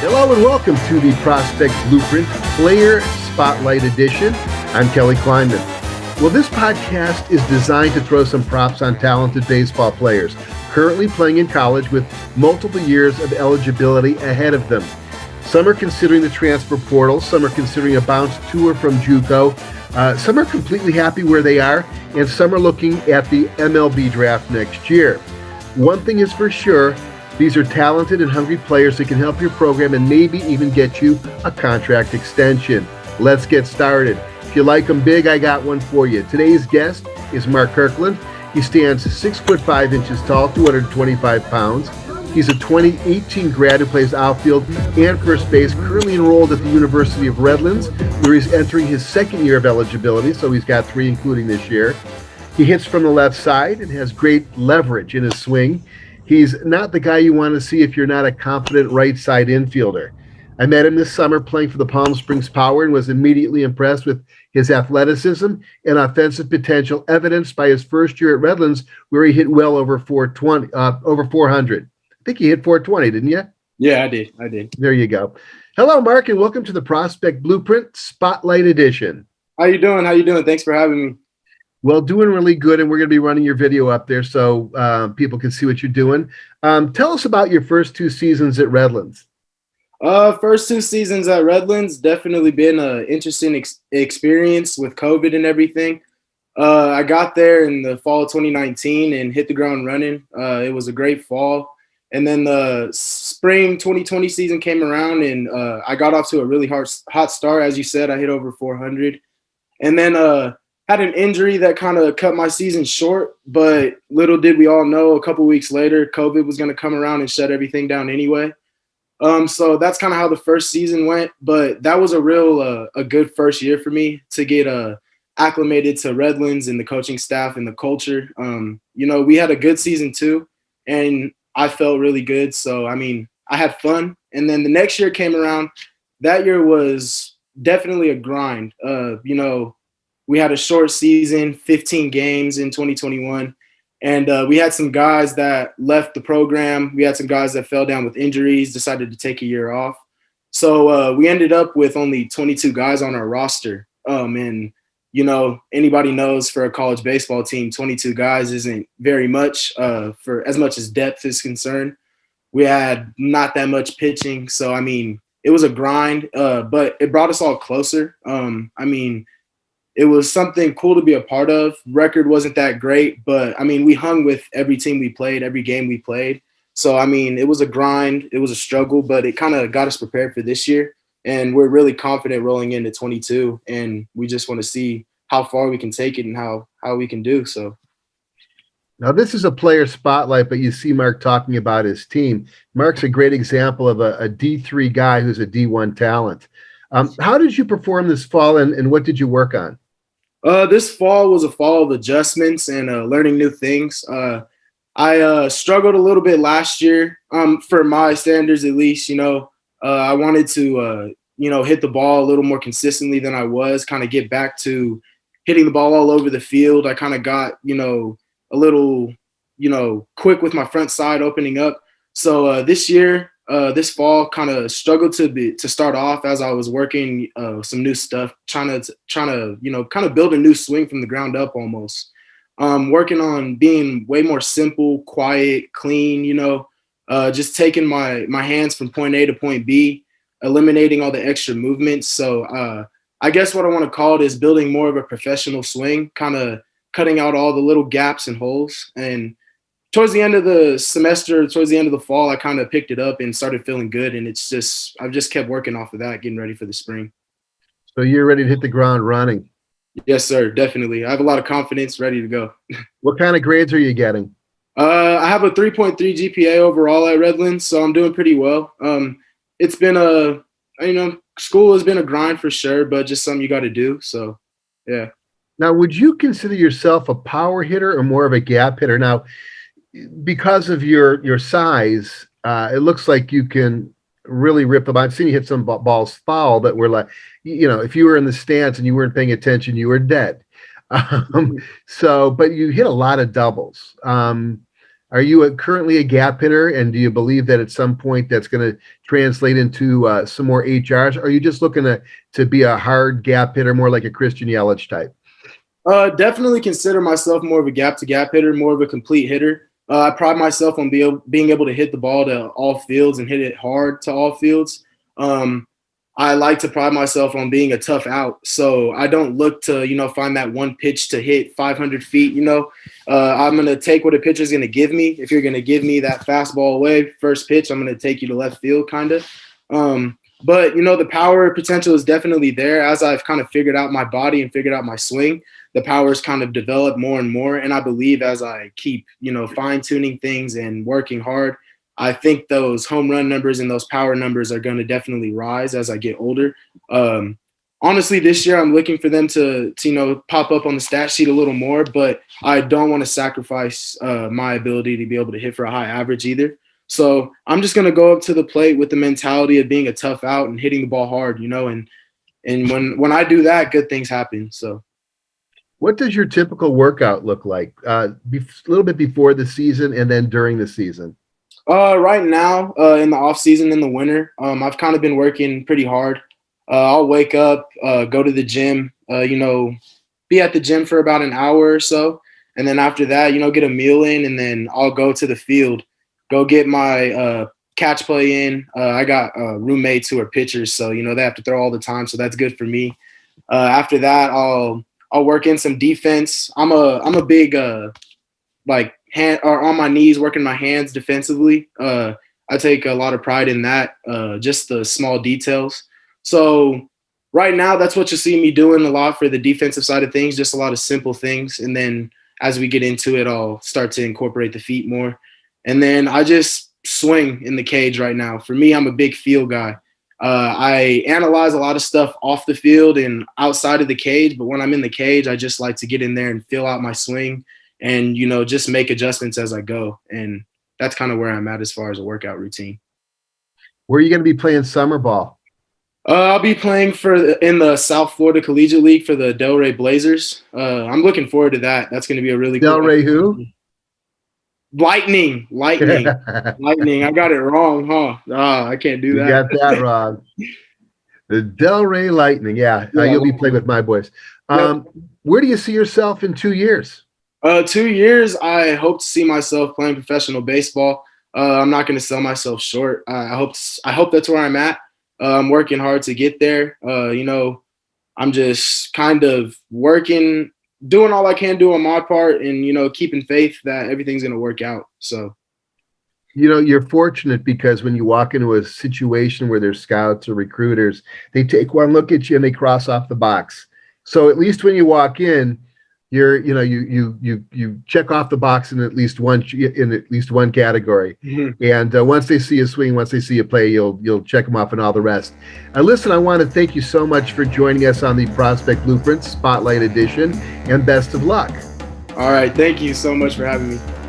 Hello and welcome to the Prospect Blueprint Player Spotlight Edition. I'm Kelly Kleinman. Well, this podcast is designed to throw some props on talented baseball players currently playing in college with multiple years of eligibility ahead of them. Some are considering the transfer portal, some are considering a bounce to or from JUCO, some are completely happy where they are, and some are looking at the MLB draft next year. One thing is for sure, these are talented and hungry players that can help your program and maybe even get you a contract extension. Let's get started. If you like them big, I got one for you. Today's guest is Mark Kirkland. He stands 6'5" tall, 225 pounds. He's a 2018 grad who plays outfield and first base, currently enrolled at the University of Redlands, where he's entering his second year of eligibility, so he's got 3 including this year. He hits from the left side and has great leverage in his swing. He's not the guy you want to see if you're not a confident right side infielder. I met him this summer playing for the Palm Springs Power and was immediately impressed with his athleticism and offensive potential, evidenced by his first year at Redlands, where he hit well over 400. I think he hit 420, didn't you? Yeah, I did. There you go. Hello, Mark, and welcome to the Prospect Blueprint Spotlight Edition. How you doing? Thanks for having me. Well, doing really good, and we're going to be running your video up there so people can see what you're doing. Tell us about your first 2 seasons at Redlands. First 2 seasons at Redlands, definitely been an interesting experience with COVID and everything. I got there in the fall of 2019 and hit the ground running. It was a great fall. And then the spring 2020 season came around, and I got off to a really hot start. As you said, I hit over 400. And then had an injury that kind of cut my season short, but little did we all know a couple weeks later, COVID was going to come around and shut everything down anyway. So that's kind of how the first season went, but that was a good first year for me to get acclimated to Redlands and the coaching staff and the culture. We had a good season too, and I felt really good. So, I had fun. And then the next year came around. That year was definitely a grind. We had a short season, 15 games in 2021. And we had some guys that left the program. We had some guys that fell down with injuries, decided to take a year off. So we ended up with only 22 guys on our roster. Anybody knows for a college baseball team, 22 guys isn't very much for as much as depth is concerned. We had not that much pitching. So, it was a grind, but it brought us all closer. It was something cool to be a part of. Record wasn't that great, but we hung with every team we played, every game we played. So, it was a grind. It was a struggle, but it kind of got us prepared for this year. And we're really confident rolling into 22. And we just want to see how far we can take it and how we can do. So. Now, this is a player spotlight, but you see Mark talking about his team. Mark's a great example of a D3 guy who's a D1 talent. How did you perform this fall, and what did you work on? This fall was a fall of adjustments and learning new things. I struggled a little bit last year, for my standards at least. I wanted to, hit the ball a little more consistently than I was, kind of get back to hitting the ball all over the field. I kind of got, a little, quick with my front side opening up. So this year, this fall, kind of struggled to start off as I was working some new stuff, trying to kind of build a new swing from the ground up almost. Working on being way more simple, quiet, clean. Just taking my hands from point A to point B, eliminating all the extra movements. So I guess what I want to call it is building more of a professional swing, kind of cutting out all the little gaps and holes. And towards the end of the semester, towards the end of the fall, I kind of picked it up and started feeling good. And I've just kept working off of that, getting ready for the spring. So you're ready to hit the ground running? Yes, sir. Definitely. I have a lot of confidence, ready to go. What kind of grades are you getting? I have a 3.3 GPA overall at Redlands, so I'm doing pretty well. It's been school has been a grind for sure, but just something you got to do. So, yeah. Now, would you consider yourself a power hitter or more of a gap hitter? Now, because of your size, it looks like you can really rip them. I've seen you hit some balls foul that were like, if you were in the stands and you weren't paying attention, you were dead. But you hit a lot of doubles. Are you currently a gap hitter, and do you believe that at some point that's going to translate into some more HRs? Or are you just looking to be a hard gap hitter, more like a Christian Yelich type? Definitely consider myself more of a gap to gap hitter, more of a complete hitter. I pride myself on being able to hit the ball to all fields and hit it hard to all fields. I like to pride myself on being a tough out. So I don't look to, find that one pitch to hit 500 feet. I'm going to take what a pitcher's going to give me. If you're going to give me that fastball away, first pitch, I'm going to take you to left field kind of. But, the power potential is definitely there. As I've kind of figured out my body and figured out my swing, the power's kind of developed more and more. And I believe as I keep, fine tuning things and working hard, I think those home run numbers and those power numbers are going to definitely rise as I get older. Honestly, this year I'm looking for them to pop up on the stat sheet a little more, but I don't want to sacrifice my ability to be able to hit for a high average either. So I'm just going to go up to the plate with the mentality of being a tough out and hitting the ball hard, and when I do that, good things happen. So. What does your typical workout look like? A little bit before the season and then during the season? Right now, in the off season, in the winter, I've kind of been working pretty hard. I'll wake up, go to the gym, be at the gym for about an hour or so. And then after that, get a meal in, and then I'll go to the field, go get my catch play in. I got roommates who are pitchers, so, they have to throw all the time. So that's good for me. After that, I'll work in some defense. I'm a big, hand or on my knees, working my hands defensively. I take a lot of pride in that, just the small details. So right now, that's what you see me doing a lot for the defensive side of things, just a lot of simple things. And then as we get into it, I'll start to incorporate the feet more. And then I just swing in the cage right now. For me, I'm a big feel guy. I analyze a lot of stuff off the field and outside of the cage, but when I'm in the cage, I just like to get in there and feel out my swing and, just make adjustments as I go. And that's kind of where I'm at as far as a workout routine. Where are you going to be playing summer ball? I'll be playing in the South Florida Collegiate League for the Delray Blazers. I'm looking forward to that. That's going to be a really Delray who? Lightning. I got it wrong, huh? I can't do that. You got that wrong. The Delray Lightning. Yeah, you'll be playing with my boys. Where do you see yourself in 2 years? 2 years, I hope to see myself playing professional baseball. I'm not going to sell myself short. I hope that's where I'm at. I'm working hard to get there. I'm just kind of working, doing all I can do on my part, and keeping faith that everything's going to work out. So, you're fortunate because when you walk into a situation where there's scouts or recruiters, they take one look at you and they cross off the box. So at least when you walk in, you check off the box in at least one category. Mm-hmm. And once they see you swing, once they see you play, you'll check them off and all the rest. Listen, I want to thank you so much for joining us on the Prospect Blueprint Spotlight Edition, and best of luck. All right, thank you so much for having me.